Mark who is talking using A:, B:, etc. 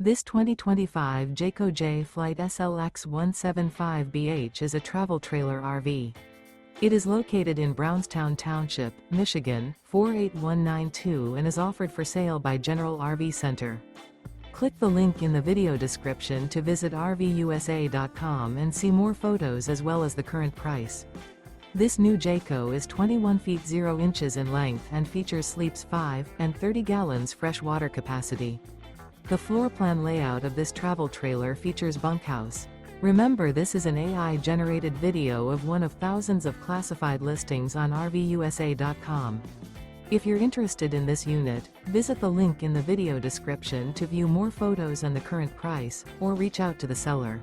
A: This 2025 Jayco Jay Flight SLX 175BH is a travel trailer RV. It is located in Brownstown Township, Michigan, 48192 and is offered for sale by General RV Center. Click the link in the video description to visit RVUSA.com and see more photos as well as the current price. This new Jayco is 21 feet 0 inches in length and features sleeps 5 and 30 gallons fresh water capacity. The floor plan layout of this travel trailer features bunkhouse. Remember, this is an AI-generated video of one of thousands of classified listings on RVUSA.com. If you're interested in this unit, visit the link in the video description to view more photos and the current price, or reach out to the seller.